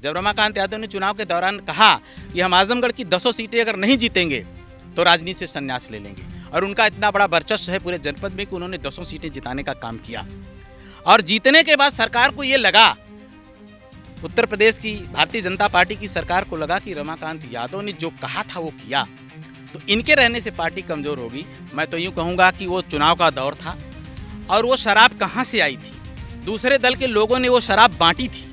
जब रमाकांत यादव ने चुनाव के दौरान कहा कि हम आजमगढ़ की 10 सीटें अगर नहीं जीतेंगे तो राजनीति से संन्यास ले लेंगे, और उनका इतना बड़ा वर्चस्व है पूरे जनपद में कि उन्होंने 10 सीटें जिताने का काम किया। और जीतने के बाद सरकार को ये लगा, उत्तर प्रदेश की भारतीय जनता पार्टी की सरकार को लगा कि रमाकांत यादव ने जो कहा था वो किया, तो इनके रहने से पार्टी कमजोर होगी। मैं तो यूँ कहूँगा कि वो चुनाव का दौर था और वो शराब कहाँ से आई थी, दूसरे दल के लोगों ने वो शराब बांटी थी,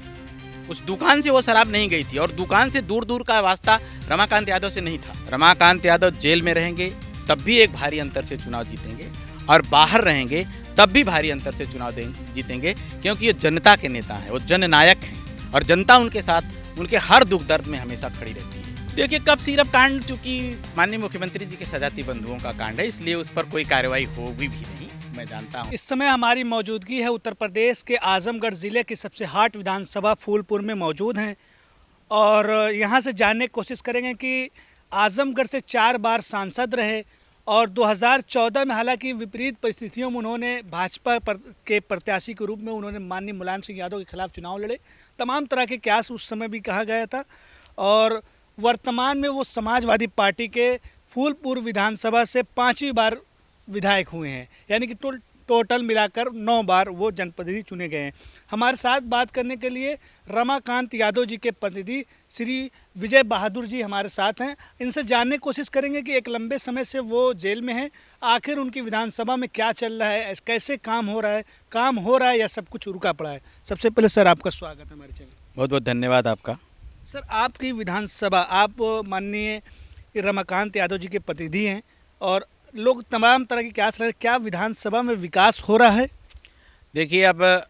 उस दुकान से वो शराब नहीं गई थी, और दुकान से दूर दूर का वास्ता रमाकांत यादव से नहीं था। रमाकांत यादव जेल में रहेंगे तब भी एक भारी अंतर से चुनाव जीतेंगे, और बाहर रहेंगे तब भी भारी अंतर से चुनाव जीतेंगे, क्योंकि ये जनता के नेता हैं, वो जननायक हैं, और जनता उनके साथ उनके हर दुख दर्द में हमेशा खड़ी रहती है। देखिए, कब सिर्फ कांड, चूंकि माननीय मुख्यमंत्री जी के सजाती बंधुओं का कांड है, इसलिए उस पर कोई कार्रवाई होगी भी नहीं, मैं जानता हूँ। इस समय हमारी मौजूदगी है उत्तर प्रदेश के आजमगढ़ ज़िले की सबसे हॉट विधानसभा फूलपुर में मौजूद हैं, और यहाँ से जानने की कोशिश करेंगे कि आजमगढ़ से 4 बार सांसद रहे, और 2014 में हालांकि विपरीत परिस्थितियों में उन्होंने भाजपा के प्रत्याशी के रूप में उन्होंने माननीय मुलायम सिंह यादव के खिलाफ चुनाव लड़े। तमाम तरह के क्यास उस समय भी कहा गया था, और वर्तमान में वो समाजवादी पार्टी के फूलपुर विधानसभा से 5वीं बार विधायक हुए हैं, यानी कि टोटल मिलाकर 9 बार वो जनप्रतिनिधि चुने गए हैं। हमारे साथ बात करने के लिए रमाकांत यादव जी के प्रतिनिधि श्री विजय बहादुर जी हमारे साथ हैं। इनसे जानने की कोशिश करेंगे कि एक लंबे समय से वो जेल में हैं, आखिर उनकी विधानसभा में क्या चल रहा है, कैसे काम हो रहा है या सब कुछ रुका पड़ा है। सबसे पहले सर, आपका स्वागत है हमारे चैनल। बहुत बहुत धन्यवाद आपका। सर, आपकी विधानसभा, आप माननीय रमाकांत यादव जी के प्रतिनिधि हैं, और लोग तमाम तरह की क्या रहे, क्या विधानसभा में विकास हो रहा है? देखिए, अब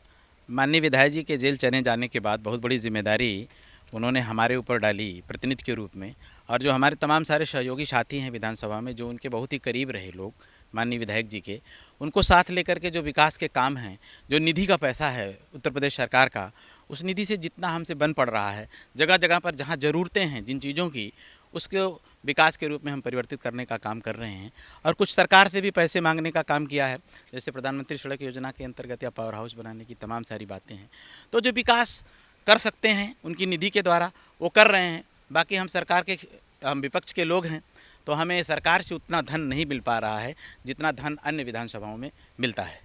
माननीय विधायक जी के जेल चले जाने के बाद बहुत बड़ी जिम्मेदारी उन्होंने हमारे ऊपर डाली प्रतिनिधि के रूप में, और जो हमारे तमाम सारे सहयोगी साथी हैं विधानसभा में, जो उनके बहुत ही करीब रहे लोग माननीय विधायक जी के, उनको साथ लेकर के जो विकास के काम हैं, जो निधि का पैसा है उत्तर प्रदेश सरकार का, उस निधि से जितना हमसे बन पड़ रहा है, जगह जगह पर जहाँ ज़रूरतें हैं जिन चीज़ों की, उसको विकास के रूप में हम परिवर्तित करने का काम कर रहे हैं। और कुछ सरकार से भी पैसे मांगने का काम किया है, जैसे प्रधानमंत्री सड़क योजना के अंतर्गत या पावर हाउस बनाने की तमाम सारी बातें हैं। तो जो विकास कर सकते हैं उनकी निधि के द्वारा वो कर रहे हैं। बाकी हम विपक्ष के लोग हैं, तो हमें सरकार से उतना धन नहीं मिल पा रहा है जितना धन अन्य विधानसभाओं में मिलता है।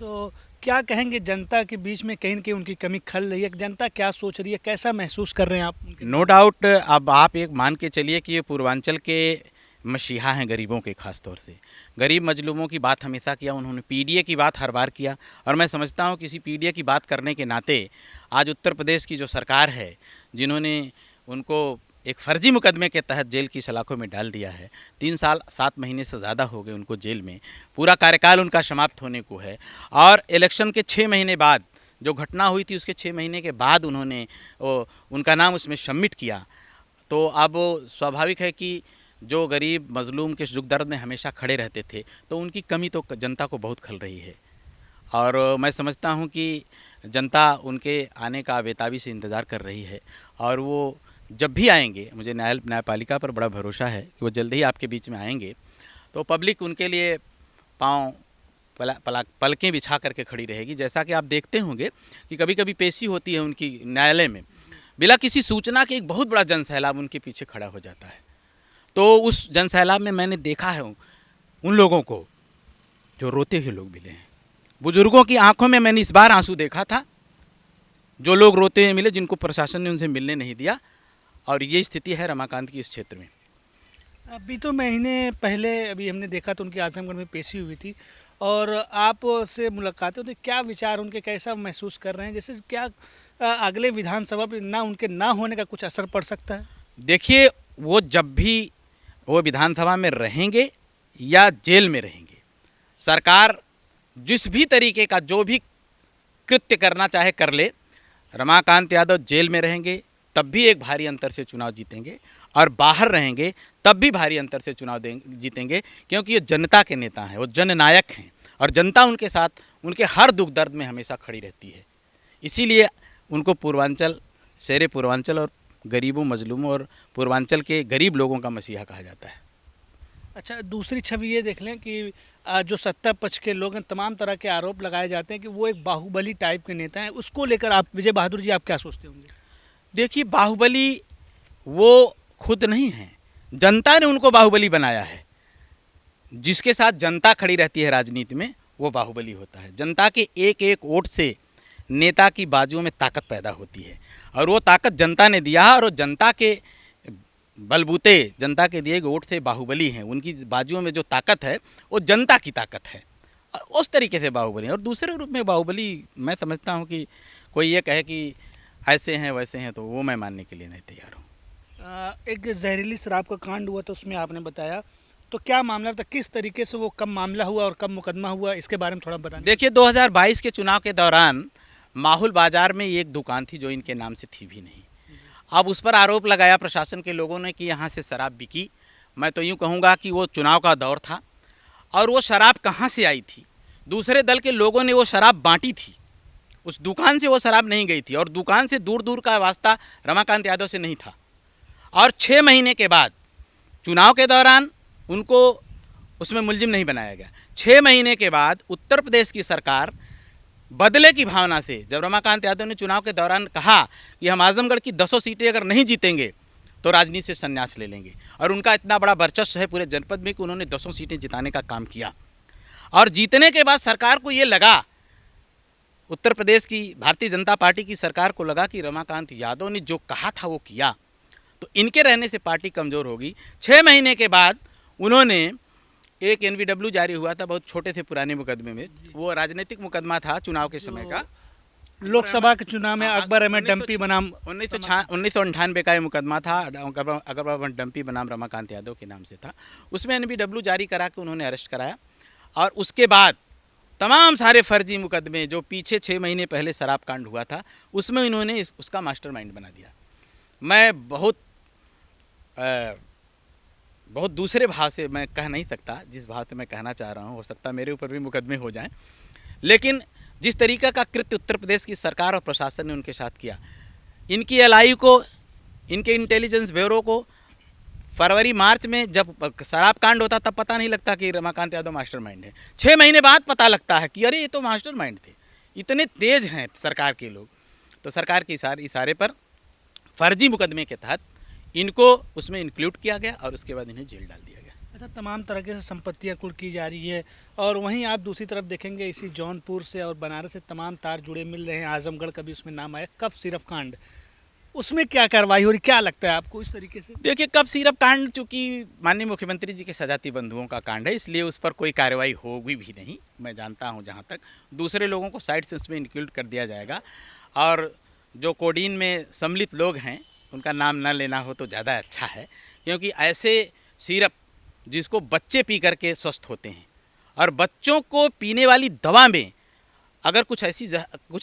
तो क्या कहेंगे, जनता के बीच में कहीं न कहीं उनकी कमी खल रही है? जनता क्या सोच रही है, कैसा महसूस कर रहे हैं आप? नो डाउट, अब आप एक मान के चलिए कि ये पूर्वांचल के मसीहा हैं, गरीबों के खास तौर से गरीब मजलूमों की बात हमेशा किया उन्होंने, पीडीए की बात हर बार किया। और मैं समझता हूँ किसी पीडीए की बात करने के नाते आज उत्तर प्रदेश की जो सरकार है, जिन्होंने उनको एक फर्जी मुकदमे के तहत जेल की सलाखों में डाल दिया है, 3 साल 7 महीने से ज़्यादा हो गए उनको जेल में, पूरा कार्यकाल उनका समाप्त होने को है, और इलेक्शन के 6 महीने बाद जो घटना हुई थी उसके 6 महीने के बाद उन्होंने उनका नाम उसमें सबमिट किया। तो अब स्वाभाविक है कि जो गरीब मजलूम के दुख दर्द में हमेशा खड़े रहते थे, तो उनकी कमी तो जनता को बहुत खल रही है, और मैं समझता हूँ कि जनता उनके आने का बेताबी से इंतज़ार कर रही है, और वो जब भी आएंगे, मुझे न्यायपालिका पर बड़ा भरोसा है कि वो जल्द ही आपके बीच में आएंगे, तो पब्लिक उनके लिए पाँव पलकें बिछा करके खड़ी रहेगी। जैसा कि आप देखते होंगे कि कभी कभी पेशी होती है उनकी न्यायालय में, बिना किसी सूचना के एक बहुत बड़ा जनसैलाब उनके पीछे खड़ा हो जाता है। तो उस जनसैलाब में मैंने देखा है उन लोगों को जो रोते हुए लोग मिले हैं। बुजुर्गों की आंखों में मैंने इस बार आंसू देखा था, जो लोग रोते हुए मिले, जिनको प्रशासन ने उनसे मिलने नहीं दिया, और ये स्थिति है रमाकांत की इस क्षेत्र में। अभी तो महीने पहले अभी हमने देखा तो उनकी आजमगढ़ में पेशी हुई थी, और आप से मुलाकातें होती, क्या विचार उनके, कैसा महसूस कर रहे हैं? जैसे क्या अगले विधानसभा पर उनके ना होने का कुछ असर पड़ सकता है? देखिए, वो जब भी वो विधानसभा में रहेंगे या जेल में रहेंगे, सरकार जिस भी तरीके का जो भी कृत्य करना चाहे कर ले, रमाकांत यादव जेल में रहेंगे तब भी एक भारी अंतर से चुनाव जीतेंगे, और बाहर रहेंगे तब भी भारी अंतर से चुनाव जीतेंगे, क्योंकि ये जनता के नेता हैं, वो जननायक हैं, और जनता उनके साथ उनके हर दुख दर्द में हमेशा खड़ी रहती है। इसीलिए उनको पूर्वांचल, शेरे पूर्वांचल और गरीबों मजलूमों और पूर्वांचल के गरीब लोगों का मसीहा कहा जाता है। अच्छा, दूसरी छवि ये देख लें कि जो सत्ता पक्ष के लोग हैं, तमाम तरह के आरोप लगाए जाते हैं कि वो एक बाहुबली टाइप के नेता हैं, उसको लेकर आप विजय बहादुर जी, आप क्या सोचते होंगे? देखिए, बाहुबली वो खुद नहीं है, जनता ने उनको बाहुबली बनाया है। जिसके साथ जनता खड़ी रहती है राजनीति में, वो बाहुबली होता है। जनता के एक एक वोट से नेता की बाजुओं में ताकत पैदा होती है, और वो ताकत जनता ने दिया है, और वो जनता के बलबूते, जनता के दिए गए वोट से बाहुबली हैं। उनकी बाजुओं में जो ताकत है वो जनता की ताकत है, और उस तरीके से बाहुबली है। और दूसरे रूप में बाहुबली, मैं समझता हूँ कि कोई ये कहे कि ऐसे हैं वैसे हैं, तो वो मैं मानने के लिए नहीं तैयार हूँ। एक जहरीली शराब का कांड हुआ था, उसमें आपने बताया, तो क्या मामला था, किस तरीके से वो कब मामला हुआ और कब मुकदमा हुआ, इसके बारे में थोड़ा बताएं। देखिए, 2022 के चुनाव के दौरान माहुल बाजार में एक दुकान थी जो इनके नाम से थी भी नहीं। अब उस पर आरोप लगाया प्रशासन के लोगों ने कि यहाँ से शराब बिकी। मैं तो यूँ कहूँगा कि वो चुनाव का दौर था, और वो शराब कहाँ से आई थी? दूसरे दल के लोगों ने वो शराब बांटी थी, उस दुकान से वो शराब नहीं गई थी, और दुकान से दूर दूर का वास्ता रमाकांत यादव से नहीं था। और 6 महीने के बाद चुनाव के दौरान उनको उसमें मुलजिम नहीं बनाया गया। 6 महीने के बाद उत्तर प्रदेश की सरकार बदले की भावना से, जब रमाकांत यादव ने चुनाव के दौरान कहा कि हम आजमगढ़ की 10 सीटें अगर नहीं जीतेंगे तो राजनीति से संन्यास ले लेंगे, और उनका इतना बड़ा वर्चस्व है पूरे जनपद में कि उन्होंने 10 सीटें जिताने का काम किया, और जीतने के बाद सरकार को ये लगा, उत्तर प्रदेश की भारतीय जनता पार्टी की सरकार को लगा कि रमाकांत यादव ने जो कहा था वो किया, तो इनके रहने से पार्टी कमज़ोर होगी। 6 महीने के बाद उन्होंने एक NVW जारी हुआ था, बहुत छोटे थे पुराने मुकदमे में, वो राजनीतिक मुकदमा था चुनाव के समय का, लोकसभा के चुनाव में अकबर अहमद डंपी बनाम 1998 का ये मुकदमा था। अकबर अहमद डंपी बनाम रमाकांत यादव के नाम से था। उसमें NVW जारी करा के उन्होंने अरेस्ट कराया, और उसके बाद तमाम सारे फर्जी मुकदमे जो पीछे 6 महीने पहले शराब कांड हुआ था, उसमें इन्होंने उसका मास्टरमाइंड बना दिया। मैं बहुत दूसरे भाव से मैं कह नहीं सकता, जिस भाव से मैं कहना चाह रहा हूँ, हो सकता मेरे ऊपर भी मुकदमे हो जाएं, लेकिन जिस तरीका का कृत्य उत्तर प्रदेश की सरकार और प्रशासन ने उनके साथ किया, इनकी LI को, इनके इंटेलिजेंस ब्यूरो को फरवरी मार्च में जब शराब कांड होता तब पता नहीं लगता कि रमाकांत यादव मास्टरमाइंड है। 6 महीने बाद पता लगता है कि अरे ये तो मास्टरमाइंड थे। इतने तेज हैं सरकार के लोग। तो सरकार के इशारे पर फर्जी मुकदमे के तहत इनको उसमें इंक्लूड किया गया, और उसके बाद इन्हें जेल डाल दिया गया। अच्छा, तमाम तरह से संपत्तियां कुर्क की जा रही है, और वहीं आप दूसरी तरफ देखेंगे इसी जौनपुर से और बनारस से तमाम तार जुड़े मिल रहे हैं। आजमगढ़ का भी उसमें नाम आया, कफ सिरफ कांड, उसमें क्या कार्रवाई हो रही, क्या लगता है आपको इस तरीके से? देखिए, कफ सिरप कांड चूँकि माननीय मुख्यमंत्री जी के सजाती बंधुओं का कांड है, इसलिए उस पर कोई कार्रवाई होगी भी नहीं, मैं जानता हूं। जहां तक दूसरे लोगों को साइड से उसमें इंक्लूड कर दिया जाएगा, और जो कोडीन में सम्मिलित लोग हैं उनका नाम न लेना हो तो ज़्यादा अच्छा है, क्योंकि ऐसे सिरप जिसको बच्चे पी करके स्वस्थ होते हैं, और बच्चों को पीने वाली दवा में अगर कुछ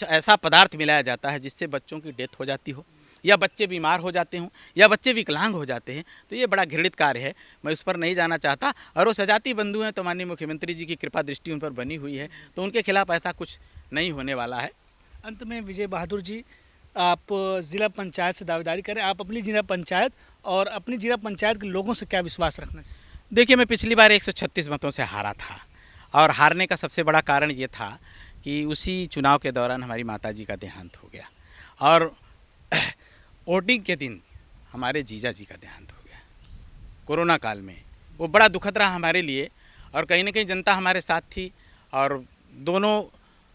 ऐसा पदार्थ मिलाया जाता है जिससे बच्चों की डेथ हो जाती हो, या बच्चे बीमार हो जाते हों, या बच्चे विकलांग हो जाते हैं, तो ये बड़ा घृणित कार्य है। मैं उस पर नहीं जाना चाहता, और वो सजाती बंधु हैं तो माननीय मुख्यमंत्री जी की कृपा दृष्टि उन पर बनी हुई है, तो उनके खिलाफ ऐसा कुछ नहीं होने वाला है। अंत में विजय बहादुर जी, आप ज़िला पंचायत से दावेदारी करें, आप अपनी ज़िला पंचायत और अपनी ज़िला पंचायत के लोगों से क्या विश्वास रखना चाहिए? देखिए, मैं पिछली बार 136 मतों से हारा था, और हारने का सबसे बड़ा कारण ये था कि उसी चुनाव के दौरान हमारी माताजी का देहांत हो गया, और वोटिंग के दिन हमारे जीजा जी का देहांत हो गया कोरोना काल में। वो बड़ा दुखद रहा हमारे लिए, और कहीं ना कहीं जनता हमारे साथ थी, और दोनों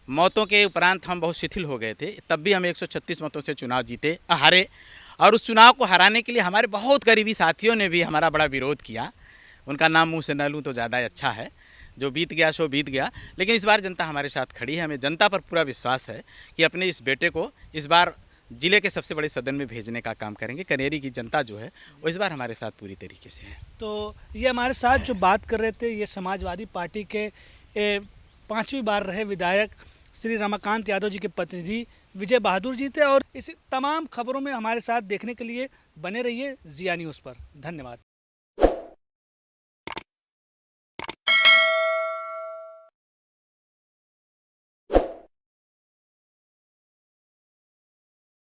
मौतों के उपरांत हम बहुत शिथिल हो गए थे, तब भी हम 136 मतों से चुनाव हारे। और उस चुनाव को हराने के लिए हमारे बहुत करीबी साथियों ने भी हमारा बड़ा विरोध किया। उनका नाम मुँह से न लूँ तो ज़्यादा अच्छा है, जो बीत गया सो बीत गया। लेकिन इस बार जनता हमारे साथ खड़ी है, हमें जनता पर पूरा विश्वास है कि अपने इस बेटे को इस बार जिले के सबसे बड़े सदन में भेजने का काम करेंगे। कनेरी की जनता जो है वो इस बार हमारे साथ पूरी तरीके से है। तो ये हमारे साथ जो बात कर रहे थे, ये समाजवादी पार्टी के 5वीं बार रहे विधायक श्री रमाकांत यादव जी के प्रतिनिधि विजय बहादुर जी थे, और इसी तमाम खबरों में हमारे साथ देखने के लिए बने रहिए ज़िया न्यूज़ पर। धन्यवाद।